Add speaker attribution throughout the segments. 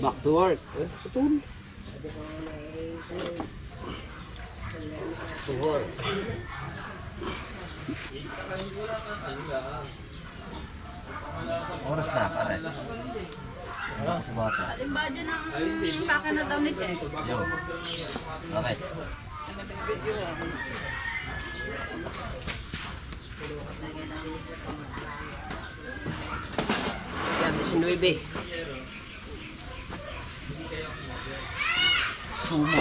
Speaker 1: Back to work. Putol. To work.
Speaker 2: Oras na, pare. Sa bata.
Speaker 3: Alimba dyan ang baka na daw ni Check.
Speaker 2: Yo. Bakit?
Speaker 1: Yan, 19.
Speaker 2: Sumo.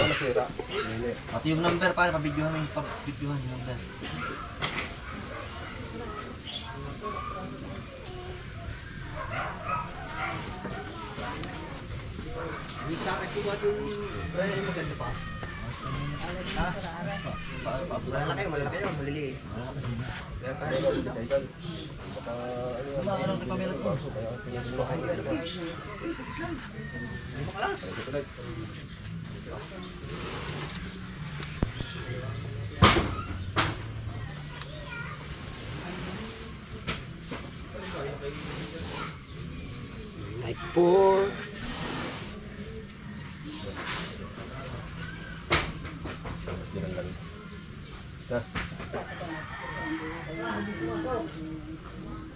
Speaker 2: Pati yung number, pare. Pabidyohan yung number.
Speaker 4: Sa akin ko ba yung maganda pa? Ha? Malaki, malaki yun, maliliit. Kaya parang ito.
Speaker 2: Sama ka lang pamilat mo.
Speaker 4: Ay, makalas.
Speaker 1: Like 4.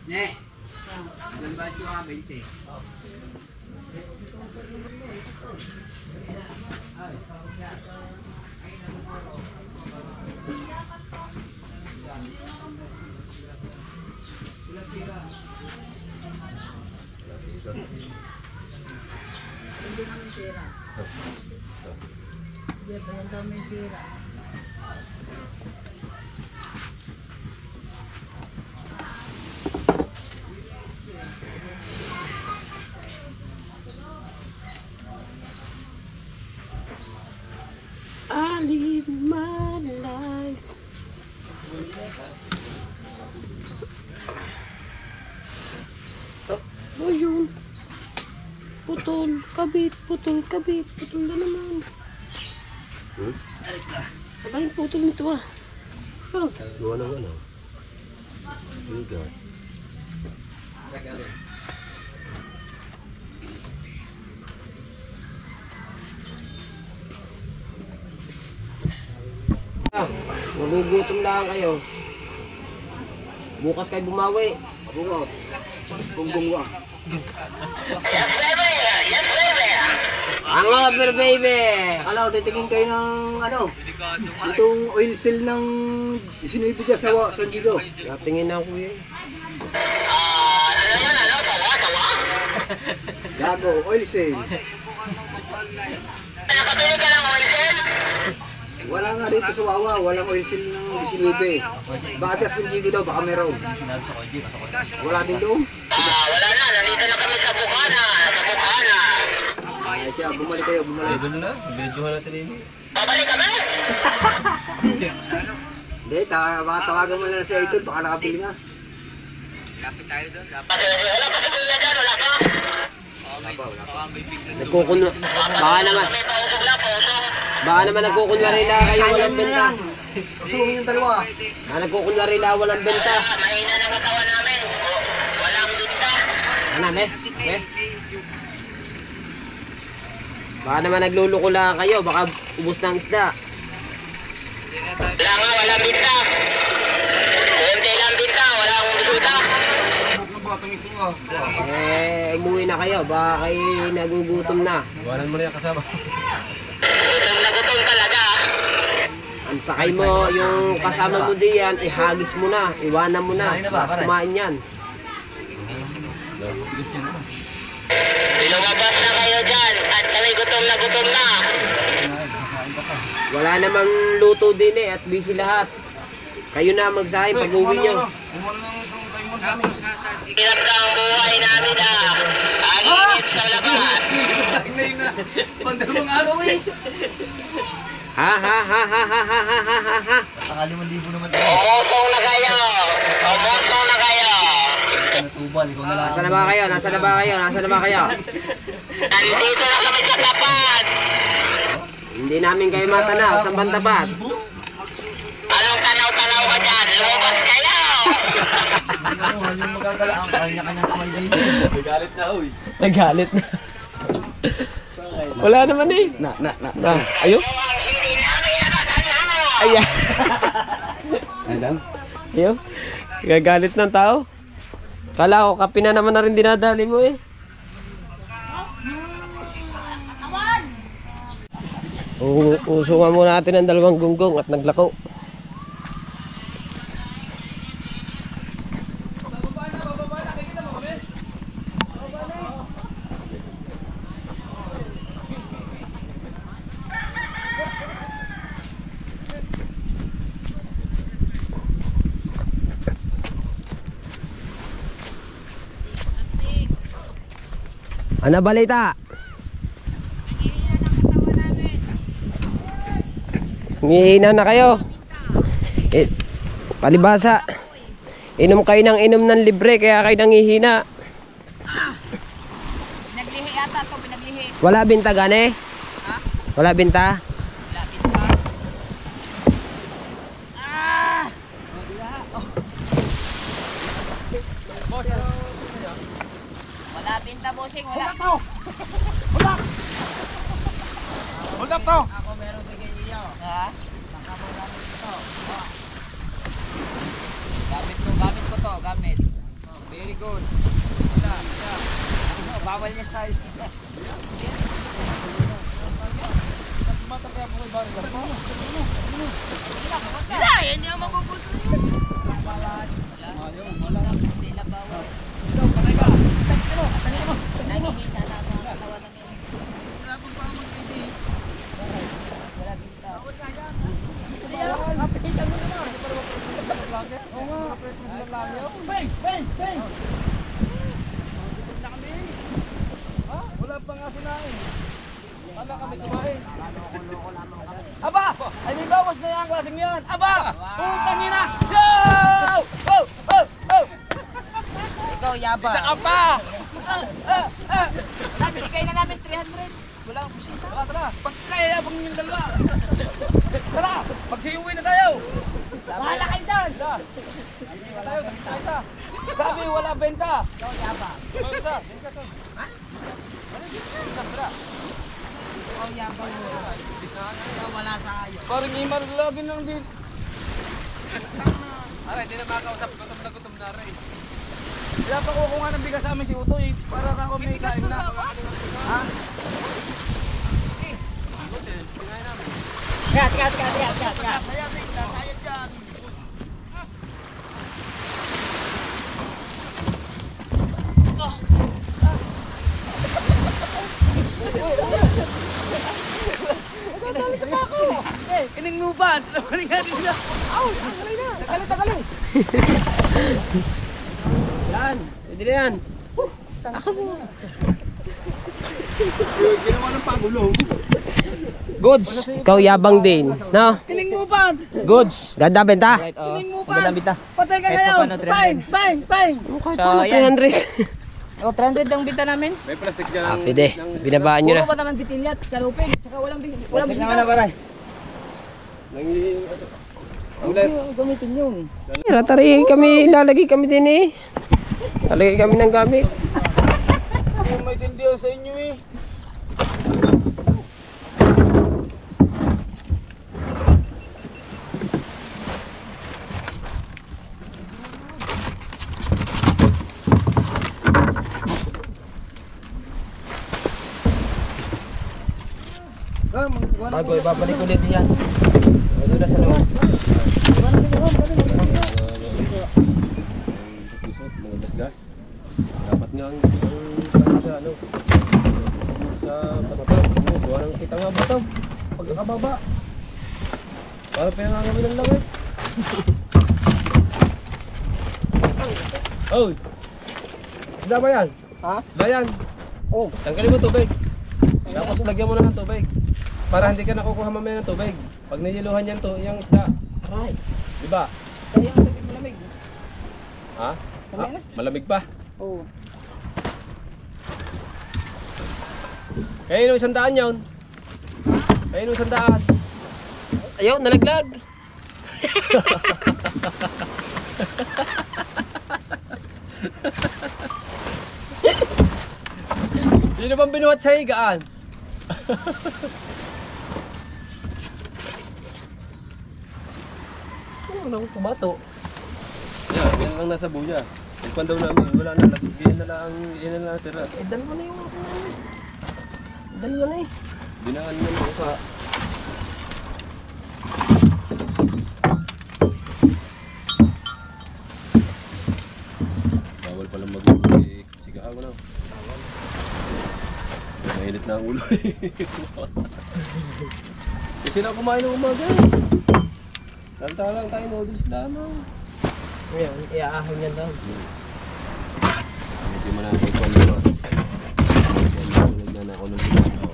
Speaker 5: Ne. Ilan ba ito ka? 20.
Speaker 3: Hindi namin sira. Hindi ba yan daw may sira?
Speaker 1: I live my life. Oh, yun. Putol, kabit, putol, kabit, putol na naman. Sabay putol nito ah. Oh.
Speaker 4: Gawa ng ano? Bigat.
Speaker 1: Nagugutom lang kayo. Bukas kayo bumawi.
Speaker 4: Bungo. Bungo.
Speaker 1: Ang over, baby!
Speaker 4: Akala ko titingin kayo ng ano? Itong oil seal ng sinibig sa San Diego.
Speaker 1: Natingin na kuya.
Speaker 4: Gago, oil seal. Wala nga dito sa Wawa, walang oil seal ng 19. Baka dyan San Diego daw, baka meron.
Speaker 2: Sinabi sa Koji, pasok ko.
Speaker 4: Wala din doon.
Speaker 6: Wala na, nandito na kami sa Bukana. Sa Bukana.
Speaker 4: Ay siya, bumalik kayo, bumalik.
Speaker 2: Doon na, medyohan natin yun.
Speaker 6: Babalik kami?
Speaker 4: Hindi, baka tawagan mo na si Idol, baka nakabili nga.
Speaker 5: Lapit tayo doon.
Speaker 6: Wala pa si Kuya dyan, wala pa.
Speaker 1: Nagkukunwa. Baka naman nagkukunwari lang kayo
Speaker 4: Kaya
Speaker 1: walang
Speaker 4: mo na
Speaker 1: benta.
Speaker 4: yan. Usungin yung dalawa.
Speaker 1: Nagkukunwari lang walang benta.
Speaker 6: Mahina na katawan namin. Walang binta.
Speaker 1: Ano, me? Baka naman nagluluko lang kayo. Baka ubos ng isda.
Speaker 6: Wala nga, walang binta. Kunti lang binta, wala akong binta.
Speaker 1: Umuwi na kayo. Baka kayo nagugutom na.
Speaker 2: Iwanan mo na yung kasama.
Speaker 6: Gutom na gutom talaga.
Speaker 1: Ang sakay mo, yung kasama mo diyan, ihagis mo na. Iwanan mo na. Mas kumain yan.
Speaker 6: Lumabas na kayo dyan at kami gutom na.
Speaker 1: Wala namang luto din eh. At busy lahat. Kayo na magsahay pag uwi nyo.
Speaker 6: Hirap na ang buhay namin ah. Ang init sa labas.
Speaker 5: Pagdalawang araw eh.
Speaker 1: Ha ha ha ha ha ha ha ha ha ha.
Speaker 2: Saka 5,000 naman tayo.
Speaker 6: Umutong na kayo. Umutong na kayo.
Speaker 2: Natubal, ikaw na lang.
Speaker 1: Nasaan na ba kayo? Nasaan na ba kayo? Nasaan na ba kayo?
Speaker 6: Nandito na kami sa tapat.
Speaker 1: Hindi namin kayo matanaw. Saan bang tapat?
Speaker 6: Anong tanaw-tanaw ka dyan? Lumabas kayo.
Speaker 2: Ano, ano yung magagala? Ang kanya-kanya kamay na yun.
Speaker 1: Nagalit na. Wala naman eh.
Speaker 2: Na.
Speaker 1: Ayun. Ayan.
Speaker 2: Ayan.
Speaker 1: Ayun. Gagalit ng tao. Kala ko kape na naman na rin dinadali mo eh. Usungan muna natin ang dalawang gunggong at naglako. Ano balita? Ngihina na kayo. Palibasa. Inom kayo ng inom ng libre kaya kayo nangihina.
Speaker 3: Pinaglihi yata ito, pinaglihi.
Speaker 1: Wala binta gane? Wala binta?
Speaker 3: Wala pinta, bossing, wala.
Speaker 2: Hold up to.
Speaker 3: Ako meron bigay iyo. Ha? Gamit ko to, gamit. Very good. Ano, bawal niya sa Wala, hindi ako mabubuto yun. Wala, hindi na bawal. Nangihina na mga katawan na nila. Wala binta.
Speaker 2: Wala pa nga sinain. Wala kami kumain. Aba! Ay may bawas na yung klaseng yan! Aba! Putang ina! Yo!
Speaker 3: Ikaw, yaba.
Speaker 2: Isa ka pa!
Speaker 3: Bigay na namin 300. Wala akong kusita.
Speaker 2: Tara! Pagkaya pang yung dalawa! Tara! Pagsiyuwi na tayo!
Speaker 3: Bahala kayo doon.
Speaker 2: Sabi wala benta!
Speaker 3: Ikaw, yaba.
Speaker 2: Isa!
Speaker 3: Ikaw, yaba. Ikaw, wala sa ayo.
Speaker 2: Parang imarlagin lang din. Aray, hindi na makausap. Gutom na rin. Kaya pa kukuha ng bigas sa amin si Uto eh. Para na ako may kain na. Ha?
Speaker 3: Tiga.
Speaker 2: Saya dyan. Kining nuban. Tagalin.
Speaker 1: Yan. Pwede na yan. Ako mo.
Speaker 2: Ginawa ng pagulong.
Speaker 1: Goods. Ikaw yabang din. No?
Speaker 2: Kining nuban.
Speaker 1: Goods. Ganda benta?
Speaker 2: Kining nuban.
Speaker 1: benta?
Speaker 2: Patay ka ngayon. Bang.
Speaker 1: Kahit paano 300.
Speaker 3: O, 300 ang binta namin.
Speaker 2: May plastic dyan.
Speaker 1: Ah, pwede. Binabaan nyo na.
Speaker 3: Puro ba naman bitilyat, kalupig, tsaka walang bisita.
Speaker 2: Gamitin yun.
Speaker 1: Ratari kami, lalagay kami din eh. Lalagay kami ng gamit.
Speaker 2: Hindi may tindihan sa inyo eh.
Speaker 1: Bago, ibabalik ulit yan. Ito na sa loob.
Speaker 7: Mga gasgas. Dapat nga ang sa ano sa patato. Buwan ang kita nga bato. Pag nakababa. Para pinangangami ng langit. Oh. Isda ba yan?
Speaker 2: Ha?
Speaker 7: Isda yan.
Speaker 2: Oh.
Speaker 7: Tanggalin mo tubig. Tapos lagyan mo na ng tubig. Para hindi ka nakukuha mamaya ng tubig. Pag niluhan yan to, yung isda.
Speaker 2: Ay.
Speaker 7: Diba?
Speaker 2: Kaya ang tubig malamig.
Speaker 7: Ha? Malamig pa.
Speaker 2: Oo.
Speaker 7: Kaya yung 100 yun. Kaya yung 100.
Speaker 1: Ayaw, nalaglag.
Speaker 7: Sino bang binuhat sa higaan? Ano lang kumato? Yan lang nasa buya. Ipon daw namin, wala na, yan na lang tira.
Speaker 1: Dalawa na yung... Dalawa na eh.
Speaker 7: Binaan mo ng uka. Bawal palang mag-sigahan mo na. Mainit na ang ulo. Kasi na kumain ng umaga. Tanta lang tayo, noodles lamang.
Speaker 1: Ngayon, iaahon yan daw.
Speaker 7: Hindi mo na kay Condoros. Nagnan ako ng dito.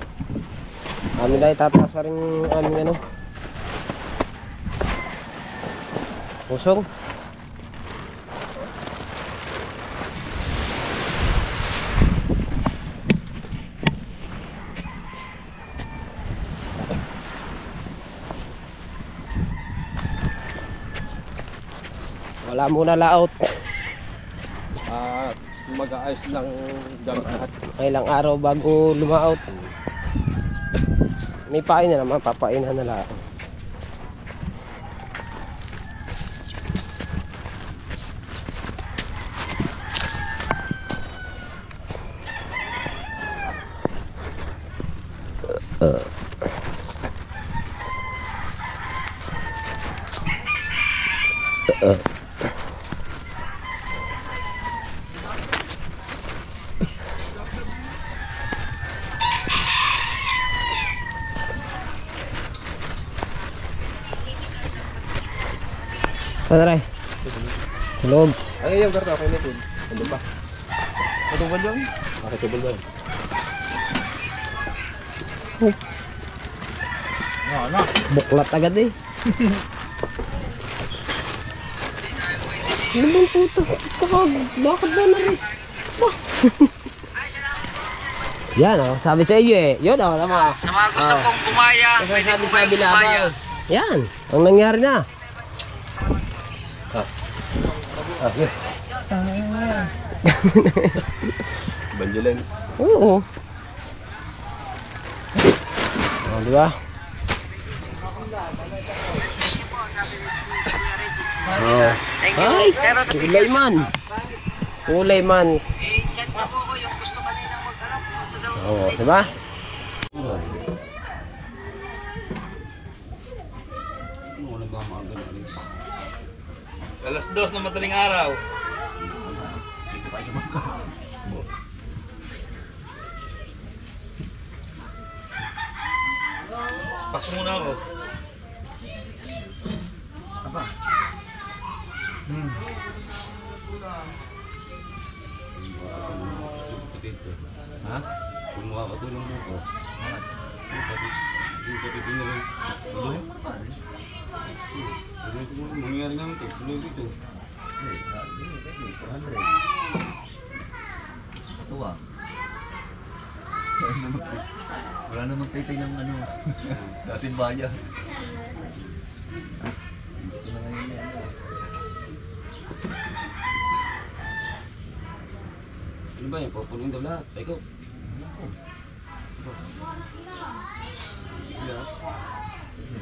Speaker 1: Amin lang itataas rin aming ano. Pusong. Wala muna laot.
Speaker 7: Mag-aayos lang gamit lahat.
Speaker 1: Ilang araw bago lumaot. May pain na naman, papainan na lang. Ano rin? Sa loob.
Speaker 7: Ay, yung garta ako nito. Ano ba? Katubal yun? Katubal ba?
Speaker 1: Buklat agad eh. Ano bang puto? Bakit ba na rin? Yan oh, sabi sa iyo eh. Yun oh, tama.
Speaker 2: Sa mga gusto pong bumaya, pwede
Speaker 1: Sabi
Speaker 2: po kayong
Speaker 1: sa
Speaker 2: bumaya.
Speaker 1: bilabaw. Yan, ang nangyari na.
Speaker 7: Banjulen.
Speaker 1: Oo. Oh, di ba? Oh.
Speaker 2: Thank you.
Speaker 1: Ay,
Speaker 2: Sir, ito
Speaker 1: kulay man. Kulay man.
Speaker 2: eh, chat na po ako yung gusto kanina mag-arap. Ito daw.
Speaker 1: Oo, di ba?
Speaker 2: Alas 2 na madaling araw. Pas muna ako.
Speaker 4: Aba.
Speaker 7: Ha? Kung makakatulong mo ko. Yung sabi din na rin. Suloy? Mangyari namin ito. Suloy dito.
Speaker 4: Tuwa. Wala namang taytay ng ano. Dating bayan. Gusto na ngayon na ano.
Speaker 7: Ano ba yan? Papunin daw lahat. Ikaw.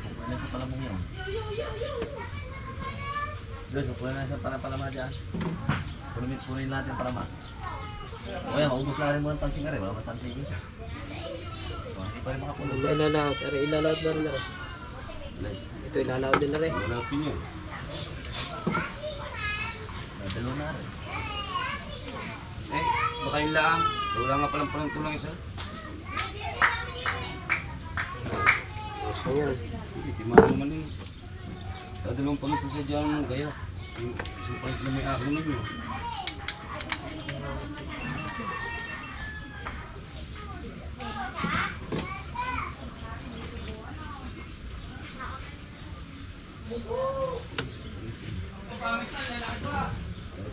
Speaker 4: Pupunan sa palamong yun. Guys, pupunan na sa palama dyan. Punin natin palama. O yan, maubos na rin mo ng tansing ka rin. Wala mo tansing ka. Hindi pa rin makapulo.
Speaker 1: Ilalaot. Ilalaot na rin na rin. Ito ilalaot din na rin.
Speaker 7: Malapin niya.
Speaker 4: Dalawa na rin.
Speaker 7: Eh, baka yung laang. Wala nga palang tulang isa.
Speaker 1: Gusto yan.
Speaker 7: Hindi naman eh. Dadalawang palit sa dyan ng gaya. Yung isang palit na may ako ninyo.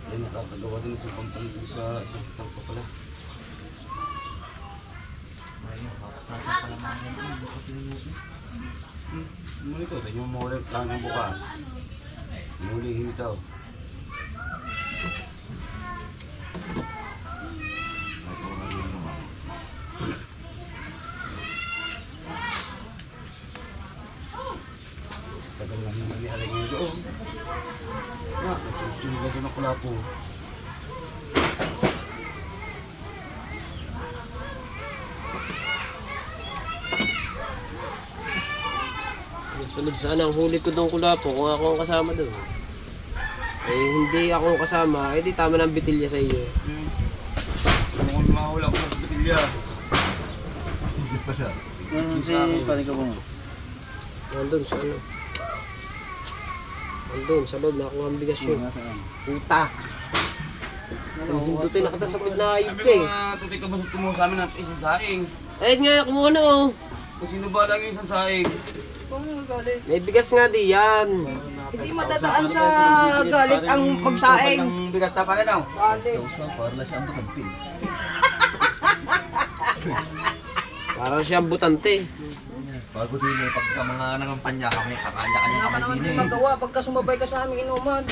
Speaker 7: Ay, nakakagawa din sa pampalit sa isang kitang pa pala. Muli ko, tayo mo ulit lang ang bukas. Muli hinitaw.
Speaker 2: po.
Speaker 1: Sunod sana ang huli ko doon Kulapo kung ako ang kasama doon. Eh hindi ako ang kasama, eh di tama ng bitilya sa iyo.
Speaker 2: Ano kung mahula ko sa bitilya?
Speaker 4: Hindi pa siya.
Speaker 2: Si pare ka po.
Speaker 1: Nandun sa ano. Nandun sa loob, nakakuha ang bigas yun. Puta. Ang hindutin nakatasapit na ayub
Speaker 2: Sabi
Speaker 1: ka
Speaker 2: ko
Speaker 1: eh.
Speaker 2: nga, tutik ka ba tumuha sa amin ng isang saing?
Speaker 1: Ayun nga, kumuha na oh.
Speaker 2: Kung sino ba lang yung isang saing?
Speaker 3: Kung galit.
Speaker 1: May bigas nga di yan.
Speaker 3: Hindi madadaan sa galit ang pagsaing.
Speaker 4: Ang bigas na pala daw.
Speaker 1: Parang siyang butante.
Speaker 4: Bago din eh, pagka mga nangampanya kami, kakanya-kanya
Speaker 3: Wala ka
Speaker 4: kami
Speaker 3: naman
Speaker 4: din
Speaker 3: din
Speaker 4: eh.
Speaker 3: magawa pagka sumabay ka sa aming inuman.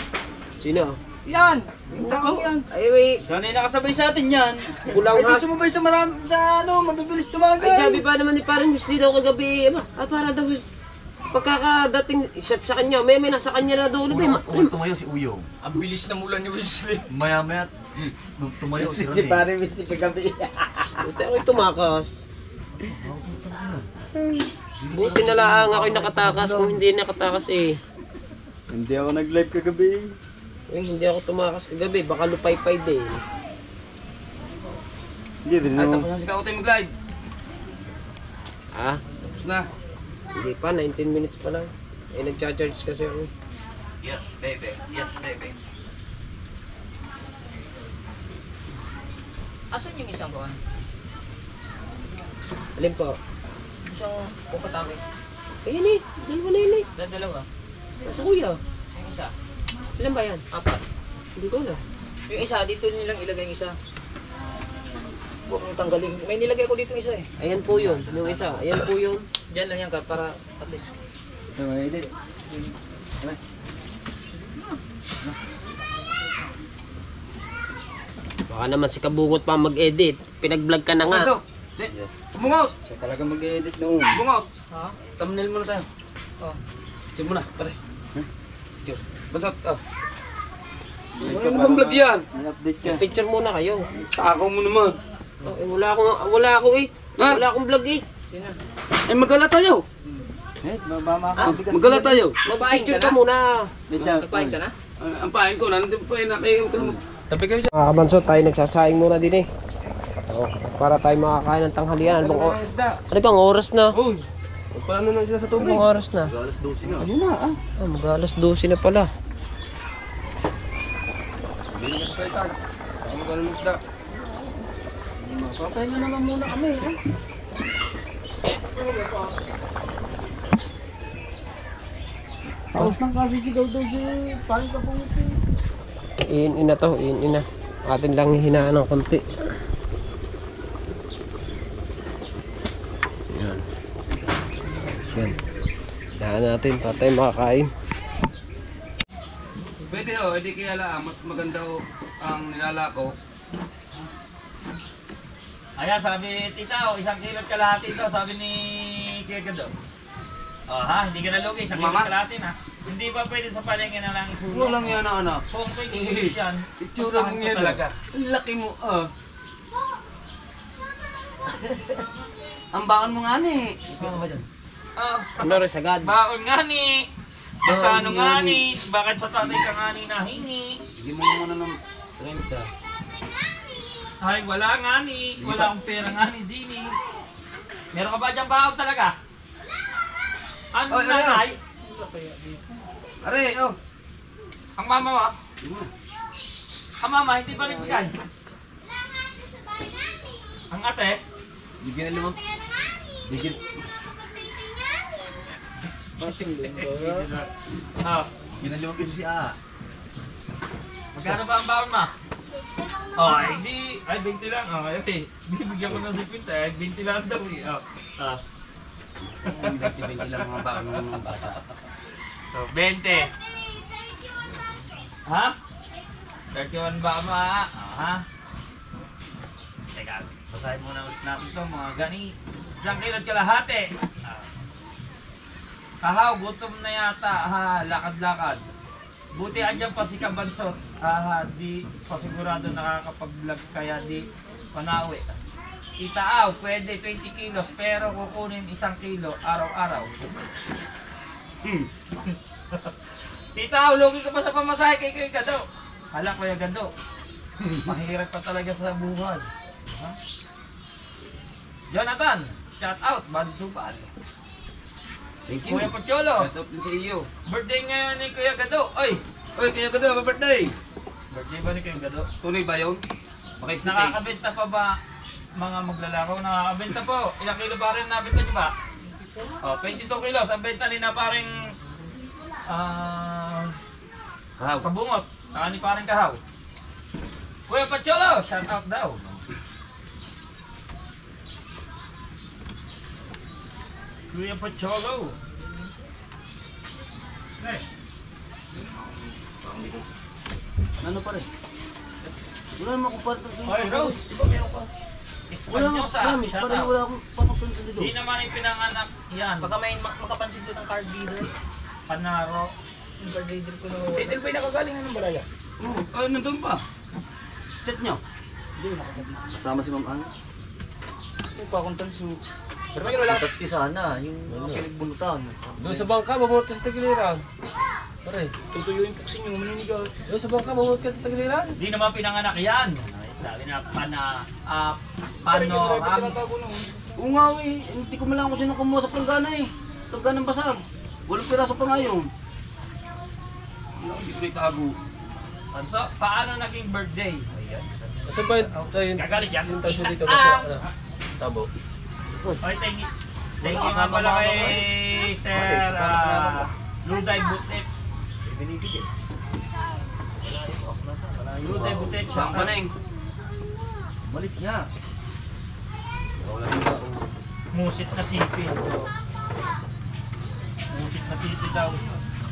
Speaker 1: Sino?
Speaker 3: Yan! Yung taong yan.
Speaker 1: Ay, wait.
Speaker 2: Sana'y nakasabay sa atin yan.
Speaker 1: Kulang ha.
Speaker 3: sumabay sa mabibilis
Speaker 1: Ay,
Speaker 3: tumagal.
Speaker 1: sabi pa naman ni parang Wesley daw kagabi. Para daw pagkakadating shot sa kanya, may nasa kanya na daw ulit.
Speaker 4: Unang tumayo si Uyong.
Speaker 2: Ang bilis na mula ni Wesley.
Speaker 4: Maya-maya, tumayo si Ronnie.
Speaker 3: Mystic kagabi.
Speaker 1: Buti ako'y tumakas. Buti na lang ako'y nakatakas kung hindi nakatakas eh.
Speaker 2: Hindi ako nag-live kagabi.
Speaker 1: Eh, hindi ako tumakas kagabi, baka lupay-pay din.
Speaker 2: Hindi rin Ay, tapos na si Kakotay mag-live.
Speaker 1: Ah,
Speaker 2: Tapos na.
Speaker 1: hindi pa, 19 minutes pa lang. Eh, nag-charge kasi ako.
Speaker 5: Yes, baby. Yes, baby.
Speaker 3: Asan yung isang kuhan?
Speaker 1: Alin po?
Speaker 3: Isang pupatake.
Speaker 1: Eh, yun eh, dalawa na yun eh.
Speaker 3: Dalawa.
Speaker 1: Sa kuya.
Speaker 3: Yung isa.
Speaker 1: Ilan ba yan?
Speaker 3: 4.
Speaker 1: Hindi ko alam.
Speaker 3: Yung isa, dito nilang ilagay yung isa. Huwag mong tanggalin. May nilagay ko dito yung isa eh.
Speaker 1: Ayan po yun, yung isa. Ayan po yun.
Speaker 3: Diyan lang yan ka para at least.
Speaker 1: Baka naman si Kabungot pa mag-edit. Pinag-vlog ka na nga.
Speaker 2: So, bungot!
Speaker 4: Siya talaga mag-edit noon.
Speaker 2: Bungot!
Speaker 3: Ha?
Speaker 2: Thumbnail muna tayo.
Speaker 3: Oh.
Speaker 2: Check muna, pare. Check. Basot, oh. Wala naman vlog yan.
Speaker 4: Mag-update ka.
Speaker 1: Picture muna kayo.
Speaker 2: Takaw mo naman.
Speaker 1: Oh, eh, wala ako eh.
Speaker 2: Ha?
Speaker 1: Wala akong vlog eh.
Speaker 3: Sino?
Speaker 2: Eh, magala tayo.
Speaker 4: Mamabigas.
Speaker 2: Magala tayo.
Speaker 1: Mag-picture ka muna.
Speaker 3: Nagpahin ka na?
Speaker 2: Ang pahin ko, nandun pa yun. Huwag ka naman. Tabi kayo dyan.
Speaker 1: Mga kabanso, tayo nagsasaing muna din eh. Oh, para tayo makakain ng tanghalian. Ano bang, ano bang oras na?
Speaker 2: Uy, paano na sila sa tubig?
Speaker 1: Anong oras na?
Speaker 4: Alas 12 na.
Speaker 2: Ayun na, ah.
Speaker 1: Ah, mag-alas 12 na pala.
Speaker 2: Magala ng isda.
Speaker 3: Papahinga naman muna kami. Ha? Tapos lang kasi sigaw daw si parang kapungit eh.
Speaker 1: In-ina to, in-ina. Atin lang hihinaan ng konti. Yan. Yan. Dahan natin para tayo makakain.
Speaker 2: Pwede ho, hindi kaya lang, mas maganda ho ang nilalako.
Speaker 5: Ayan, sabi tita, isang kilot kalahati ito, sabi ni Kega daw. Oh ha, hindi ka nalugi, isang kilot
Speaker 2: Mama?
Speaker 5: kalahati na. Hindi ba pwede sa palengke na lang isulong?
Speaker 2: Walang yan na anak.
Speaker 5: Kung pwede isulong yan,
Speaker 2: Itsura mong yan
Speaker 5: talaga.
Speaker 2: Ang laki mo ah. Ang baon mo nga ni.
Speaker 5: Ano ba dyan?
Speaker 2: Ah,
Speaker 1: Ano rin sagad?
Speaker 5: Baon nga ni! Magkano nga ni? Bakit sa tatay ka nga ni nahingi?
Speaker 2: hindi mo muna ng 30.
Speaker 5: Ay, wala nga ni. Wala akong pera nga ni Dini. Meron ka ba dyan baon talaga? Ano
Speaker 2: Oy,
Speaker 5: nanay?
Speaker 2: Are, oh.
Speaker 5: Ang mama mo? Ang mama, hindi pa rin bigay. Ang ate?
Speaker 4: Bigyan na mo. Bigyan.
Speaker 5: Ah,
Speaker 4: Ginalawang piso si A.
Speaker 5: magkano ba ang baon ma? Oh, ay di, ay 20 lang. Oh, ay, bibigyan ko ng 50, ay 20 lang daw eh. Oh. Ah.
Speaker 2: 20 lang mga baon ng mga bata.
Speaker 5: So, 20. Ha? 31 ba ma? Ha? Teka, basahin muna ulit natin ito mga gani. Isang kilot kalahati. Ah. Kahaw, gutom na yata. Ha, lakad-lakad. Buti andyan pa si Kabansot. Di pasigurado nakakapag-vlog kaya di panawi. Tita Aw, pwede 20 kilos pero kukunin 1 kilo araw-araw. Tita Aw, lugi ka pa sa pamasahe kay Kuya Gado. Hala Kuya Gado, mahirap pa talaga sa buhay. Ha? Jonathan, shout out, bad to bad.
Speaker 2: Thank you.
Speaker 5: Kuya Pocholo,
Speaker 2: Shout out din sa iyo.
Speaker 5: birthday ngayon ni Kuya Gado. Ay,
Speaker 2: Oy, kaya ka daw, happy birthday.
Speaker 5: birthday ba ni Kuya Gado?
Speaker 2: Tuloy ba yun? Pakisnipay.
Speaker 5: Nakakabenta pa ba mga maglalakaw? Nakakabenta po. Ilang kilo pa rin nabenta niyo ba? 22 kilos. Ang benta ni na paring kabungot. Saka ni paring kahaw. Kuya Pacholo, shout out daw. Kuya Pacholo.
Speaker 2: Ano pa rin? Wala naman akong parang
Speaker 5: Hoy, Rose.
Speaker 2: Wala naman,
Speaker 5: Espanyosa,
Speaker 2: promise,
Speaker 5: shout
Speaker 2: parang
Speaker 5: out.
Speaker 2: wala akong papapunta dito.
Speaker 5: Di naman yung pinanganak yan.
Speaker 3: Baka may makapansin doon ng card reader.
Speaker 5: Panaro.
Speaker 3: Yung card reader ko na...
Speaker 5: Si Idil ba yung nakagaling ng Balaya?
Speaker 2: Ay, nandun pa. Chat nyo. Kasama si Ma'am Ana. Ay, pakuntan si...
Speaker 4: Pero may wala touch ki sana, yung pinagbunutan.
Speaker 7: Doon sa bangka, mamulot ka sa tagiliran. Pare,
Speaker 4: Tutuyuin po sa inyo, maninigas.
Speaker 7: doon sa bangka, mamulot ka sa tagiliran.
Speaker 5: Di naman pinanganak yan. Ay, sabi na panorami.
Speaker 2: Oo nga eh, hindi ko malang kung sino kumuha sa planggana eh. Plangganang basag. Walang piraso pa ngayon. Wala, hindi ko itago.
Speaker 5: So, paano naging birthday?
Speaker 7: Kasi ba yun?
Speaker 5: Gagalit yan.
Speaker 7: Yung tasyo dito sa tabo.
Speaker 5: Okay, thank you. Thank you nga pala kay Sir Luday Butet. Luday Butet siya.
Speaker 2: Saan ka na eh?
Speaker 4: Malis niya.
Speaker 2: Wala nang tao.
Speaker 5: Musit na sipin. Musit na sipin daw.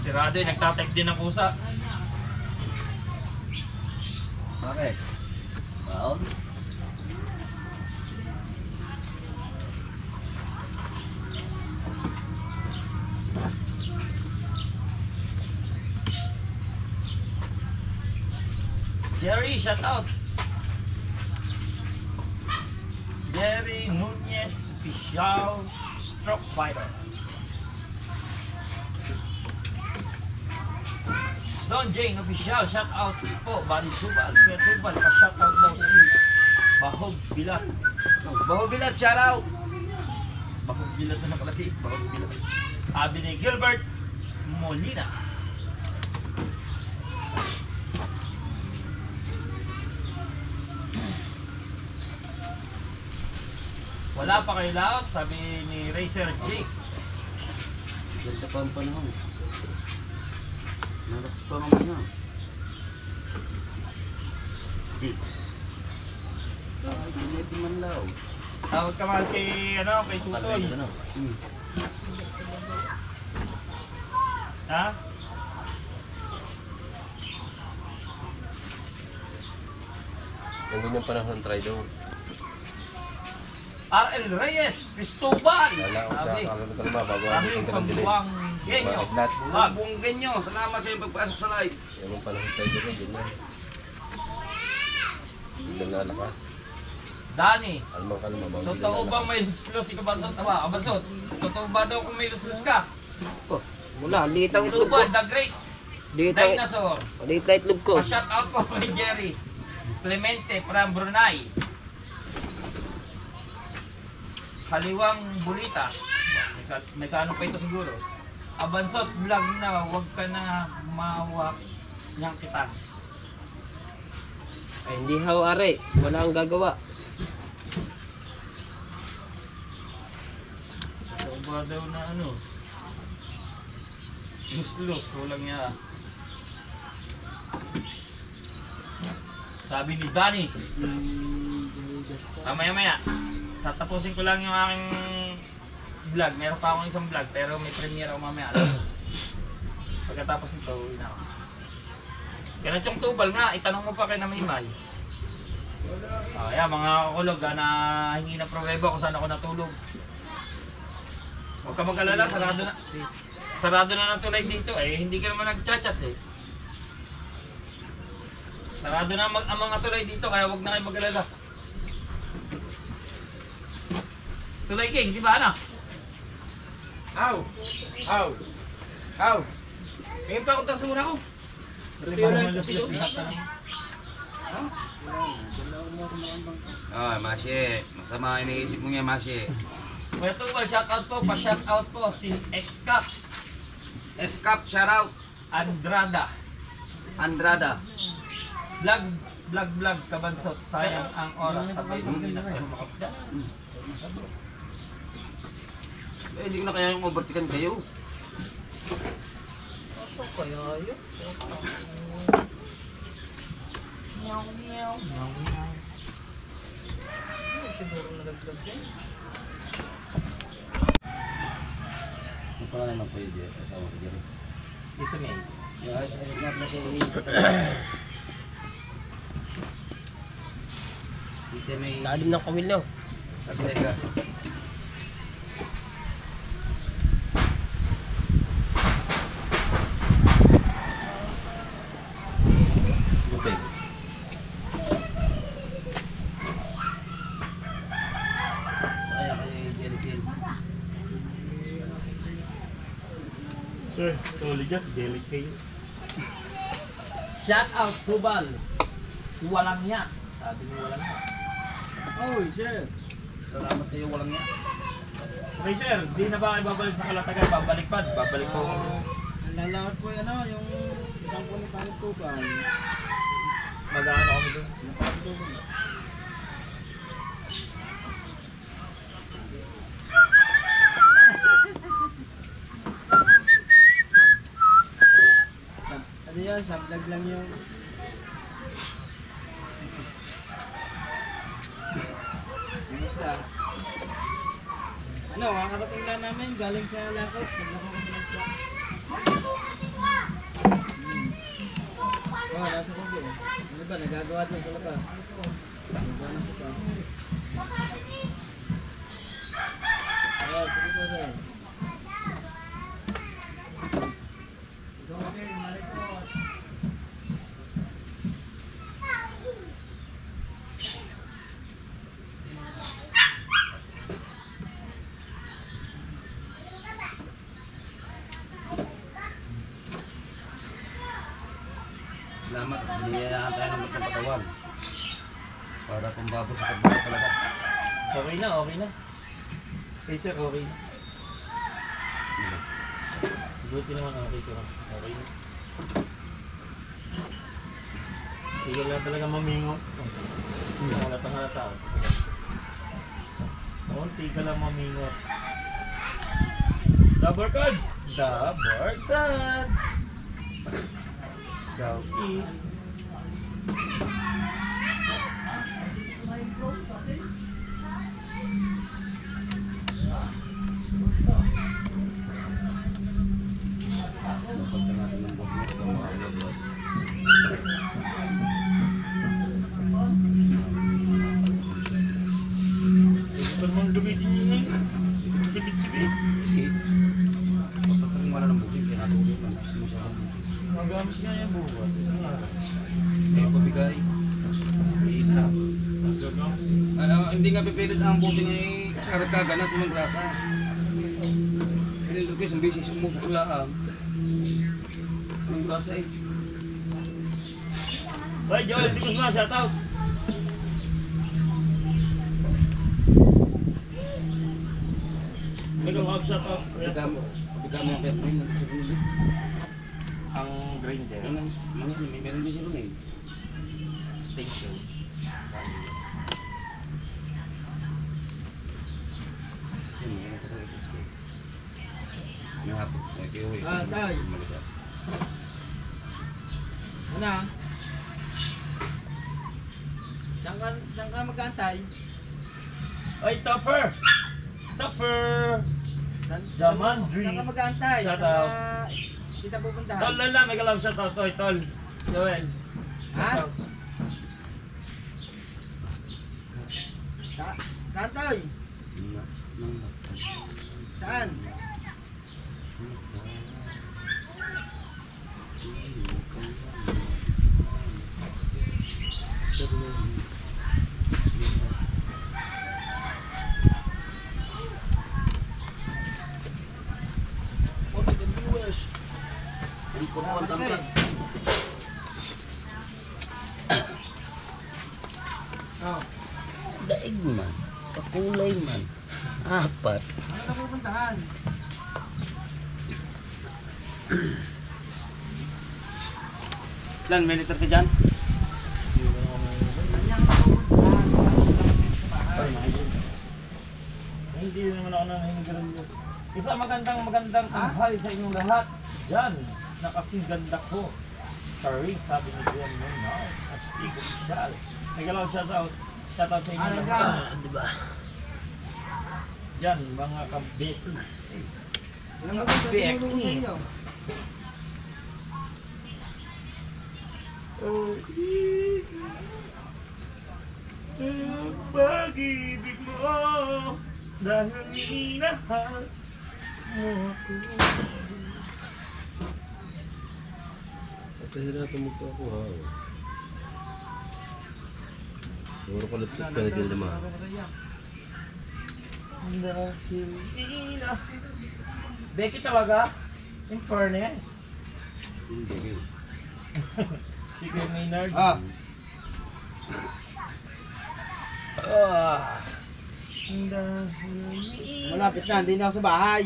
Speaker 5: Si Radoy, nagtatype din ng kusa.
Speaker 4: Bakit? Baon?
Speaker 5: Jerry, shout out. Jerry Nunez, official stroke fighter. Don Jane, official, shout out po. Bali Subal, Kuya Tubal, pa-shout out daw si Bahog Bilat.
Speaker 2: Baho bilat, shout out!
Speaker 5: Bahog Bilat na nakalati. Bahog Bilat. Sabi ni Gilbert Molina. Wala pa kayo laot, sabi ni Racer Jake.
Speaker 2: Ganda pa ang panahon. Nalakas pa naman niya. Ay, piniti man law.
Speaker 5: Tawag ka man kay, kay Tutoy. Ha?
Speaker 7: Yung ganyang panahon, try daw.
Speaker 5: RL Reyes, Cristobal.
Speaker 7: Wala akong
Speaker 5: Sabi,
Speaker 7: kakaroon ka naman bago
Speaker 5: sabi
Speaker 7: ang
Speaker 5: sa
Speaker 7: punta ng dilim.
Speaker 5: buwang genyo.
Speaker 7: Maaglat.
Speaker 5: Sab,
Speaker 2: Buong ganyo, salamat sa iyong pagpasok sa live.
Speaker 7: Yung panahon tayo dito, ganyan. Hindi na lakas.
Speaker 5: Dani.
Speaker 7: Almang ka naman,
Speaker 5: So,
Speaker 7: hindi
Speaker 5: totoo
Speaker 7: na
Speaker 5: bang may luslus si Kabansot? Kabansot, totoo ba daw kung may luslus ka?
Speaker 1: Wala, liit ang itlog ko.
Speaker 5: Cristobal, the great
Speaker 1: Liit ang
Speaker 5: dinosaur.
Speaker 1: liit na itlog ko.
Speaker 5: Pa-shout out po kay Jerry Clemente from Brunei. Kaliwang Bulita. May kaano pa ito siguro. Abansot vlog na, wag ka na mawak niyang kita.
Speaker 1: Ay, hindi haw are. Wala ang gagawa.
Speaker 5: So ba daw na ano? Luslus, kulang niya. Sabi ni Danny. Maya-maya. Tatapusin ko lang yung aking vlog. Meron pa akong isang vlog pero may premiere ako mamaya. Pagkatapos nito, uwi na ako. Ganun yung Tubal nga, itanong mo pa kay Namimay. Ayan, mga kakulog na hingi ng pruweba kung saan ako natulog. Huwag ka mag-alala, sarado na ng tulay dito eh. Hindi ka naman nag-chat-chat eh. Sarado na ang mga tulay dito, kaya wag na kayo mag-alala. Tulay King, di ba ano?
Speaker 2: Aw! Aw! Aw!
Speaker 5: Ngayon pa ako tasura ko.
Speaker 2: Ah, Mashi. Masama ang iniisip mo niya, Mashi.
Speaker 5: Kuya Tungkol, shoutout po, pa-shoutout po si X-Cap
Speaker 2: Escap, shoutout.
Speaker 5: Andrada.
Speaker 2: Andrada.
Speaker 5: Vlog, kabansot. Sayang ang oras sa kayo ng mga isda.
Speaker 2: Eh, hindi ko na kaya yung overtikan kayo.
Speaker 3: Aso kaya yun? Ano siguro nalaglag yan?
Speaker 4: Ang pangalan ng pwede, asawa ko dyan.
Speaker 5: Dito nga eh.
Speaker 4: Yung ayos na nagkap na siya Dito may...
Speaker 1: Lalim ng kawil na.
Speaker 4: Asega. Gupin. Kaya kasi jelly-jelly.
Speaker 5: Shoutout Tubal. Walang niya. Sabi niyo walang niya.
Speaker 2: Salamat sa iyo, walang yan.
Speaker 5: Okay sir, di na ba kayo babalik sa Kalatagan? Babalik pa. Babalik po.
Speaker 8: Lalawad po yan yung isang po ni Palit Tuban.
Speaker 5: Mag-ano kami doon.
Speaker 8: Ano yan, sublag lang yung... Kamusta? Ano, kakarating lang namin, galing sa Lakot. Naglako kami ng stock. Oh, nasa kubo. Ano ba, nagagawa doon sa labas? Nagagawa ng kubo. Sige po, sir.
Speaker 2: Salamat. Biniyayaan tayo ng magkapatawan. Para pambabos sa pagbawa talaga.
Speaker 5: Okay na, okay na. Okay sir, okay na. Buti naman okay ko. Okay na. Hindi ka lang talaga mamingo. Hindi ka lang halata. Kunti ka lang mamingo. Double cards! Double cards! Go eat.
Speaker 2: Dapat na natin ng bukit ng mga ulod.
Speaker 5: Ito mong gamitin nyo ngayon. Sibit-sibit.
Speaker 2: Dapat na wala ng bukit. Kaya natulog lang. Sinusa ng bukit.
Speaker 5: Magamit nga yan bukas. Isang araw.
Speaker 2: Kaya pabigay. Ano, hindi nga pipilit ang busing ay karagdagan at ng grasa. Pero ito guys, ang busy sumusok lang. Ang grasa eh.
Speaker 5: Hoy Joel, di ko suma, shoutout. Nag-hub shoutout.
Speaker 2: Pabigay mo yung pet mo yun. Sa pinili.
Speaker 5: Ang grinder.
Speaker 2: May meron din sila ngayon.
Speaker 5: Station.
Speaker 2: May hapon. May kiwi.
Speaker 8: Ah, tay. Ano? Saan ka mag-antay?
Speaker 5: Oy, Topper! Topper! Damandri.
Speaker 8: Saan ka mag-antay?
Speaker 5: Shout
Speaker 8: Saan
Speaker 5: out.
Speaker 8: ka kita pupuntahan?
Speaker 5: Tol, lala, may kalab shoutout. Oy, Tol. Joel.
Speaker 8: Ha? Saan tayo? Saan?
Speaker 1: Layman. 4.
Speaker 2: Lan, may liter ka dyan?
Speaker 5: Hindi naman ako nangingigalan yun. Isa magandang tanghali sa inyong lahat. Diyan, nakasing ganda ko. Sorry, sabi ni Glenn Menard. As speak official. Nagalaw shoutout sa inyong lahat.
Speaker 1: Diba?
Speaker 5: Diyan, mga kabeti.
Speaker 8: Ilang bagas na tinulong sa
Speaker 5: Becky.
Speaker 8: inyo?
Speaker 5: Pag-ibig mo dahil minahal mo ako.
Speaker 7: Pahirapan mo po ako ha. Siguro ko lapit ka na dyan naman.
Speaker 5: Dahil minahal. Becky talaga? In fairness.
Speaker 7: Hindi.
Speaker 5: Si Kuya Maynard.
Speaker 8: Ah, malapit na, hindi na ako sa bahay.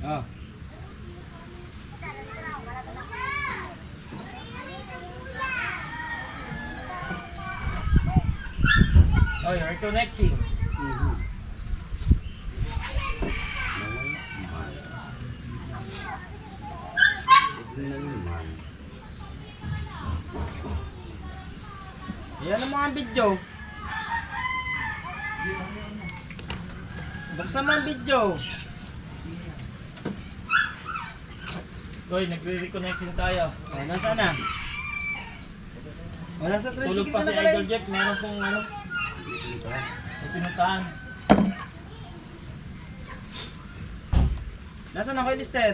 Speaker 8: Ah,
Speaker 5: Oh, you're connecting.
Speaker 8: yan ang mga video. Buksan mo ang video.
Speaker 5: Goy, nagre-reconnecting tayo.
Speaker 8: Oh, nasaan na? Wala sa
Speaker 5: Tulog
Speaker 8: tricycle
Speaker 5: pa
Speaker 8: ka
Speaker 5: si
Speaker 8: na pala.
Speaker 5: Idol Jeff. Meron pong ano. May pinuntahan.
Speaker 8: Nasaan ako, Lister?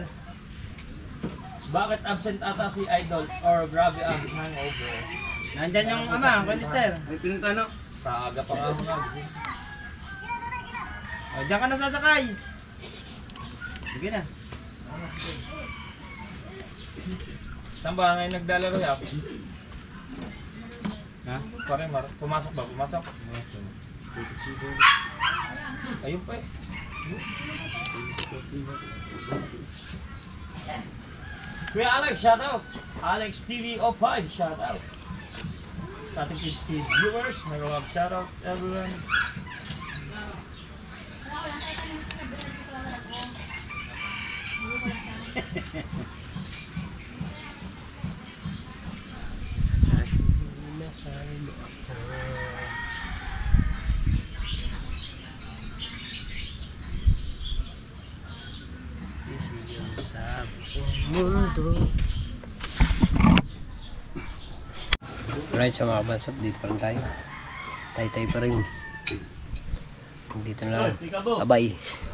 Speaker 5: Bakit absent ata si Idol? Or grabe ang hangover?
Speaker 8: Nandyan yung ama, ako, Lister.
Speaker 2: May pinunta na.
Speaker 5: Kaaga pa nga ako nagising.
Speaker 8: Oh, diyan ka na sasakay. Sige na.
Speaker 5: Saan ba ngayon naglalaro ya?
Speaker 8: Ha?
Speaker 5: Pare, pumasok ba? Pumasok? Ayun pa eh. Kuya Alex, shout out. Alex TV 05, shout out. Sa ating viewers, may mga shout out everyone.
Speaker 1: Sa mundo. Alright, sa mga basot, dito pa rin tayo. Tay-tay pa rin. Dito na lang. Bye-bye.